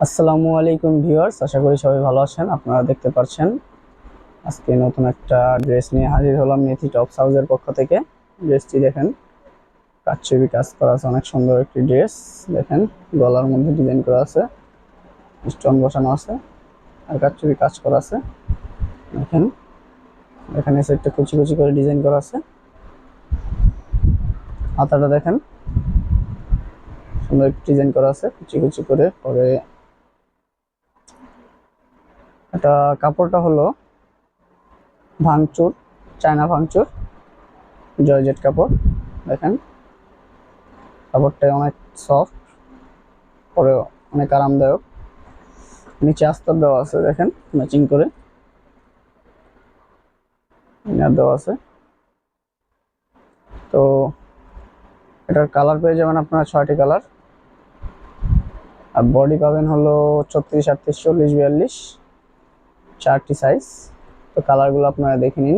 আসসালামু আলাইকুম ভিউয়ার্স, আশা করি সবাই ভালো আছেন। আপনারা দেখতে পাচ্ছেন আজকে নতুন একটা ড্রেস নিয়ে হাজির হলাম মেথি টপস হাউসের পক্ষ থেকে। ড্রেসটি দেখেন, কাটছবি কাজ করা আছে, অনেক সুন্দর একটি ড্রেস। দেখেন, গলার মধ্যে ডিজাইন করা আছে, স্টোন বসানো আছে আর কাটছবি কাজ করা আছে। দেখেন, এখানে সেটটা কুচি কুচি করে ডিজাইন করা আছে। হাতাটা দেখেন, সুন্দর ডিজাইন করা আছে কুচি কুচি করে। পরে এটা কাপড়টা হলো ভাঙচুর, চায়না ভাঙচুর জর্জেট কাপড়। দেখেন, কাপড়টা অনেক সফট, পরে অনেক আরামদায়ক। নিচে আস্তর দেওয়া আছে, দেখেন ম্যাচিং করে ইনার দেওয়া আছে। তো এটার কালার পেয়ে যাবেন আপনারা 6টি কালার, আর বডি পাবেন হলো 36, 38, 40, 42, 4টি সাইজ। তো কালারগুলো আপনারা দেখে নিন।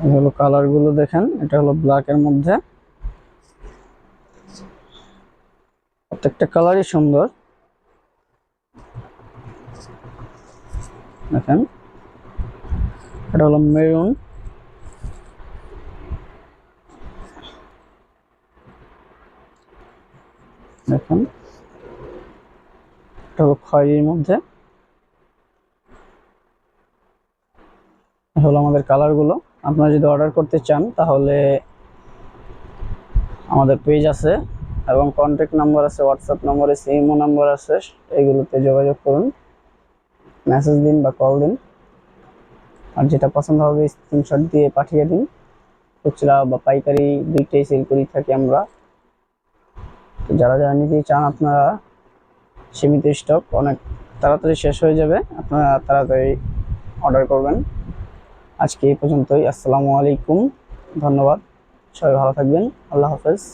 এই হলো কালারগুলো, দেখেন এটা হলো ব্ল্যাকের মধ্যে। প্রত্যেকটা কালারই সুন্দর। দেখেন, এটা হলো মেরুন, দেখেন এটা হলো খয়েরির মধ্যে। হলো আমাদের কালারগুলো। আপনারা যদি অর্ডার করতে চান তাহলে আমাদের পেজ আছে এবং কন্ট্যাক্ট নাম্বার আছে, হোয়াটসঅ্যাপ নাম্বার আছে, ইমো নাম্বার আছে, এগুলোতে যোগাযোগ করুন, মেসেজ দিন বা কল দিন। আর যেটা পছন্দ হবে স্ক্রিনশট দিয়ে পাঠিয়ে দিন। খুচরা বা পাইকারি দুইটাই সেল করে থাকি আমরা। তো যারা যারা নিতে চান আপনারা, সীমিত স্টক, অনেক তাড়াতাড়ি শেষ হয়ে যাবে, আপনারা তাড়াতাড়ি অর্ডার করবেন। আজকে এই পর্যন্তই। আসসালামু আলাইকুম, ধন্যবাদ, সবাই ভালো থাকবেন, আল্লাহ হাফেজ।